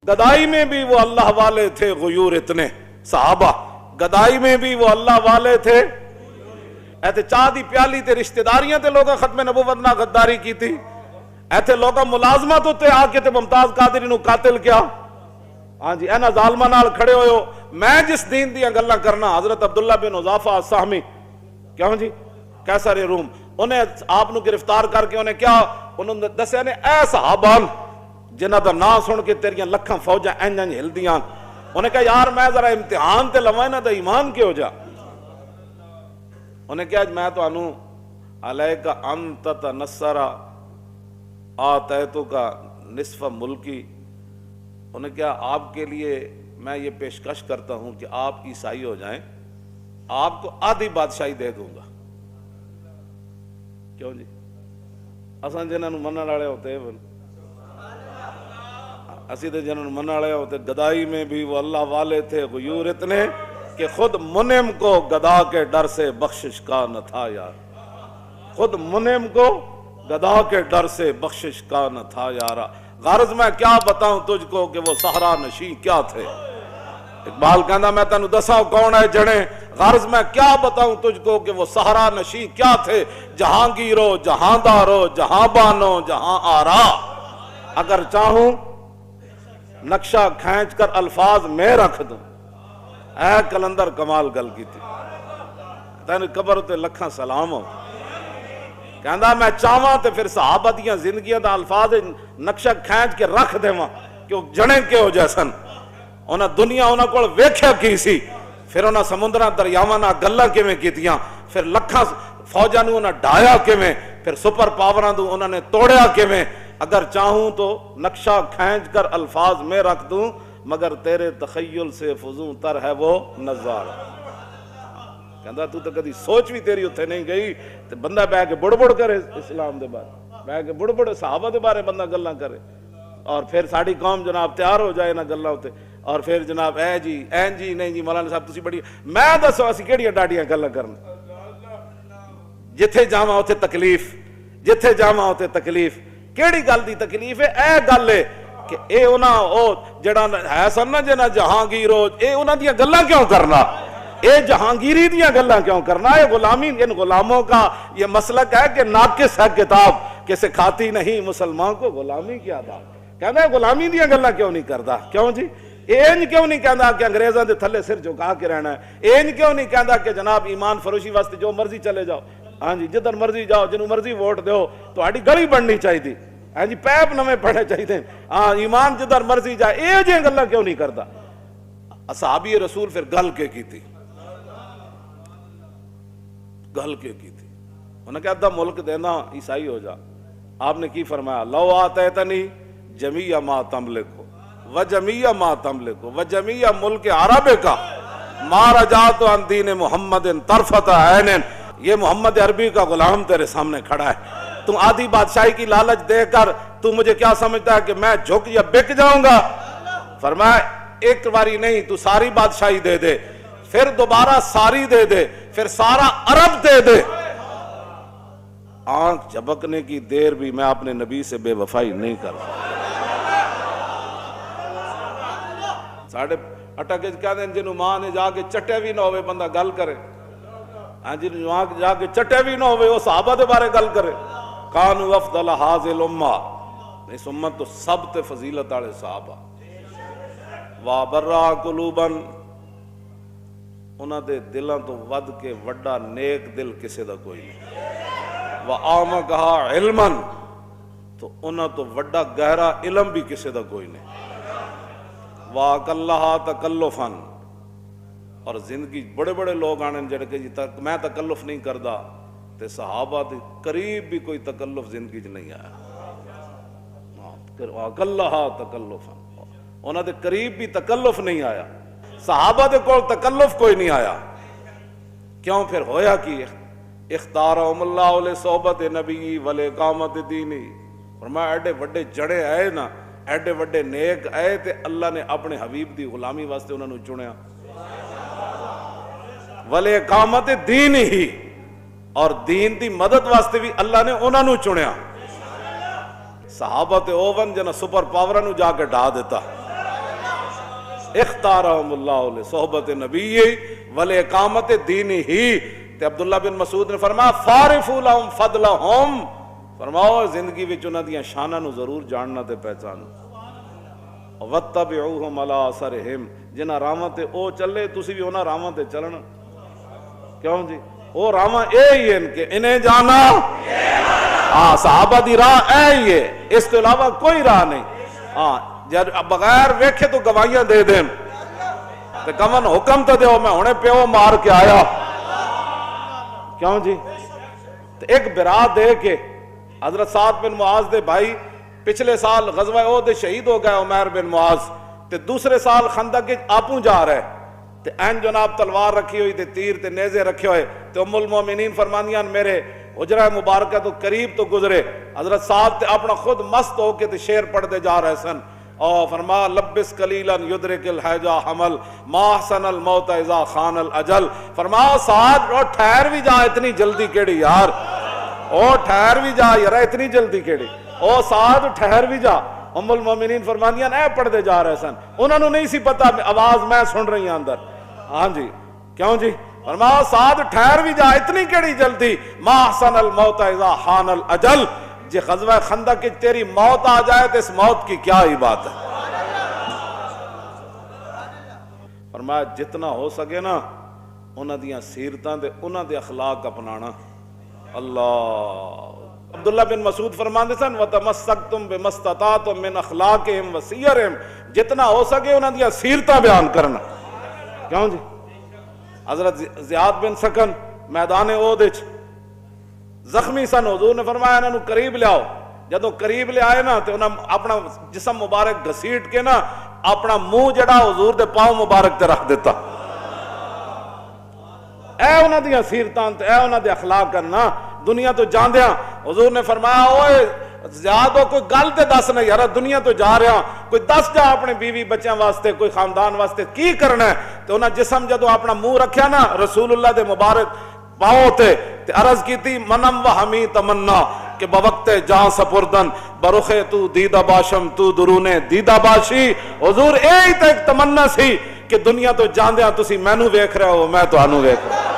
गदाई में भी वो अल्लाह वाले थे गुयूर इतने सहाबा, गदाई में भी वो अल्लाह वाले थे। ऐसे चाह दी प्याली ते रिश्तेदारियां ते लोग खत्म नबुवत ना गद्दारी की थी। ऐसे लोग मुलाजमत उत्ते आके ते मुमताज कादरी नू कातिल क्या। हाँ जी, इन्हां जालमां नाल खड़े होयो। मैं जिस दीन दी गल्लां करना, हजरत अब्दुल्ला बिन उजाफा अस्साहमी, क्यों जी, कैसर रूम, उन्हें आप नू गिरफ्तार करके उन्हें क्या उन्होंने दस्या ने ऐ सहाबान जिन्हां दा नां सुन के तेरियां लखां फौजां इंज इंज हिलदियां। उन्हें कहा यार मैं जरा इम्तिहान ते लवां इन्हां दा ईमान क्यों जा। उन्हें कहा मैं तुहानू अलैका अंत तनस्सरा आतैतुका निस्फ मुल्की, उन्हें क्या आपके लिए मैं ये पेशकश करता हूं कि आप ईसाई हो जाएं, आपको आधी बादशाही दे दूंगा। क्यों जी, असां जिन्हां नू मनण वाले होते असी तो जिन्होंने मनण वाले होते। गदाई में भी वो अल्लाह वाले थे गुयूर इतने कि खुद मुनिम को गदा के डर से बख्शिश का न था यार। खुद मुनिम को गदा के डर से बख्शिश का न था यारा। गर्ज मैं क्या बताऊं तुझको कि वो सहरा नशी क्या थे। इकबाल कहना मैं तेनू दसा कौन है जने, गर्ज मैं क्या बताऊं तुझको कि वो सहरा नशी क्या थे। जहांगीरो जहांदारो जहां बानो जहां आरा, अगर चाहूं नक्शा खींच कर अल्फाज में रख दूं। ऐ कलंदर कमाल गल की थी, तेन कबर ते लखा सलाम हो। कहंदा मैं चाहवां ते फिर सहाबा दियां जिंदगियां दा अल्फाज नक्शा खींच के रख देवां कि वो जने के हो जैसन। उन्हां दुनिया उन्हां कोल वेख्या की सी, फिर उन्हां समुद्रां दरियावां नाल गल्लां किवें कीतियां, फिर लखा फौजां नूं उन्हां ढाया किवें, फिर सुपर पावरां नूं उन्हां ने तोड़िया किवें। अगर चाहूं तो नक्शा खींच कर अल्फाज में रख दूं, मगर तेरे तखय्युल से फजूं तर है वो नज़ारा। कहंदा तू तो कदी सोच भी तेरी उत्थे नहीं गई ते बंदा बह के बुड़ करे इस्लाम दे बारे, बह के बुड़ सहाबा दे बारे बंदा गल्लां करे, और फिर साड़ी कौम जनाब तैयार हो जाए ना गल्लां उत्ते, और फिर जनाब ऐ जी ऐन जी नहीं जी मौलाना साहब तुसी बड़ी, मैं दसो असीं किहड़ियां डाडियां गल्लां करन। जिथे जावां उत्थे तकलीफ, जिथे जावां उत्थे तकलीफ। केड़ी गल दी तकलीफ है? ए गल है कि ए उन्हां ओ जेड़ा है सन ना जिन्हां जहांगीर ए उन्हां दियां गल्लां क्यों करना, ए जहांगीरी दियां गल्लां क्यों करना। ये गुलामी, इन गुलामों का ये मसलक है कि नाकिस है किताब कि सिखाती नहीं मुसलमान को गुलामी की आदाब। कहना गुलामी दियां गल्लां क्यों नहीं करता। क्यों जी, इंज क्यों नहीं कहता कि अंग्रेजां दे थल्ले सिर झुका के रहना है। इंज क्यों नहीं कहता कि जनाब ईमान फरोशी वास्ते जो मर्जी चले जाओ, हाँ जी जिधर मर्जी जाओ, जिन्हों मर्जी वोट दो, तो गली बननी चाहिए, हाँ जी पैप नवे पढ़ने चाहिए, हाँ ईमान जिधर मर्जी जाए। ये जी गल्लां क्यों नहीं करता। असहाबी रसूल फिर गल के की थी, गल के की थी। उन्हें क्या अद्धा मुल्क देना ईसाई हो जा। आपने की फरमाया लो आतैतनी जमीया मा तमलिको व जमीया मा तमलिको व जमीया मुल्क अरब का मारा जा तो अन दीन मोहम्मद तरफत ऐन। ये मोहम्मद अरबी का गुलाम तेरे सामने खड़ा है, तू आधी बादशाही की लालच देकर तू मुझे क्या समझता है कि मैं झुक या बिक जाऊंगा। फरमाया एक बारी नहीं, तू सारी बादशाही दे दे, फिर दोबारा सारी दे दे, फिर सारा अरब दे दे। आंख झपकने की देर भी मैं अपने नबी से बेवफाई नहीं करता। साढ़े अटक कहते हैं जिन्हों मां ने जाके चट्टे भी ना हो बंदा गल करे, हाँ जिन्होंने वहां जाके चट्टे भी ना हो वो सहाबा के बारे गल करे। कानू अफदल हाजिल उम्मा, इस उम्मत तो सब ते फजीलत वाले सहाबा। वा बर्रा कुलूबन, उन्हां दे दिलों तो वध के वड्डा नेक दिल किसी दा कोई नहीं। वा आम कहा इल्मन, तो उन्हां तो वड्डा गहरा इलम भी किसी दा कोई नहीं। वा कल्लहा तकल्लुफन, और जिंदगी बड़े बड़े लोग आने जड़े कि जी मैं तकल्लुफ नहीं करता, ते सहाबा दे करीब भी कोई तकल्लुफ जिंदगी च नहीं आया। कल्लहा तकल्लुफन, उन्हां दे करीब भी तकल्लुफ नहीं आया। सहाबा दे कोल तकल्लुफ कोई नहीं आया। क्यों फिर होया कि इख्तारहुमुल्लाहु लिसोहबत नबी वल इकामत दीनी। और मैं एडे वड्डे जड़े आए ना, एडे वड्डे नेक आए, ते अल्लाह ने अपने हबीब दी गुलामी वास्ते उन्हां नूं चुनिया। वल इकामत दीन ही, और दीन दी मदद वास्ते भी अल्लाह ने उन्हां नूं चुनिया। सहाबा ते ओवन जिन्हां सुपर पावरां नूं जाके ढा दिता। اختارہم اللہ لصحبت نبی ولاقامت دینہ. تے عبداللہ بن مسعود نے فرمایا فارفوا لہم فضلہم، فرماؤ زندگی وچ انہاں دیاں شاناں نو ضرور جاننا تے پہچاننا. واتبعوہم علی اثرہم، جنہاں راواں تے او چلے تسی بھی انہاں راواں تے چلنا. کیوں جی؟ او راواں اے ہی ہیں کہ انہیں جانا، ہاں صحابہ دی راہ اے ہی ہے، اس کے علاوہ کوئی راہ نہیں. ہاں جب بغیر ویکھے تو گواہیاں دے دیں تے کمن حکم تو دیو میں ہونے پیو مار کے آیا. کیوں جی؟ ایک برا دے کے حضرت سعد بن معاذ دے بھائی پچھلے سال غزوہ احد شہید ہو گئے عمیر بن معاذ، تے دوسرے سال خندق کے آپوں جا رہے تے این جناب تلوار رکھی ہوئی تے تیر تے نیزے رکھے ہوئے تے ام المومنین فرمانیاں میرے حجرہ مبارکہ تو قریب تو گزرے. حضرت سعد تے اپنا خود مست ہو کے تے شعر پڑھ دے جا رہے سن اور فرما لبس قلیلا یدرک الحیجا حمل ما احسن الموت اذا خان الاجل. فرما سعد او ٹھہر بھی جا، اتنی جلدی کیڑی یار، او ٹھہر بھی جا یار، اتنی جلدی کیڑی، او سعد ٹھہر بھی جا. ام المومنین فرمانیاں اے پڑھ دے جا رہے سن، انہوں نے نہیں سی پتا آواز میں سن رہی ہوں اندر. ہاں جی کیوں جی؟ فرمایا سعد ٹھہر بھی جا، اتنی کیڑی جلدی، ما احسن الموت اذا خان الاجل. جی غزوہ خندق کی تیری موت آ جائے تو اس موت کی کیا ہی بات ہے. فرمایا جتنا ہو سکے نا انہاں دیاں سیرتاں دے انہاں دے اخلاق اپنانا. اللہ عبداللہ بن مسعود فرماندے سن وَتَمَسَّكْتُمْ بِمَسْتَطَعْتُمْ مِنْ أَخْلَاقِهِمْ وَسِيَرِهِمْ، جتنا ہو سکے انہاں دیاں سیرتاں بیان کرنا. کیوں جی؟ حضرت زیاد بن سکن میدان احد وچ زخمی سن، حضور نے فرمایا انہاں نو قریب لے آؤ. جدوں قریب لے آئے نا تے انہاں اپنا جسم مبارک گھسیٹ کے نا اپنا منہ جڑا حضور دے پاؤں مبارک تے رکھ دیتا. اے انہاں دیاں سیرتاں تے اے انہاں دے اخلاق کرنا. دنیا تو جاندیاں حضور نے فرمایا اوئے زیادہ کوئی گل تے دس نہ یار، دنیا تو جا رہا کوئی دس جا اپنے بیوی بچیاں واسطے، کوئی خاندان واسطے کی کرنا ہے. تو انہاں جسم جدو اپنا منہ رکھیا نا رسول اللہ دے مبارک پاؤں تے عرض کی تھی منم و ہمی تمنا کہ بوقت جان سپردن برخ تو دیدہ باشم تو درونے دیدہ باشی. حضور اے ہی تے ایک تمنا سی کہ دنیا تو جاندیاں تسی مینوں ویکھ رہے ہو میں تانوں ویکھ رہا.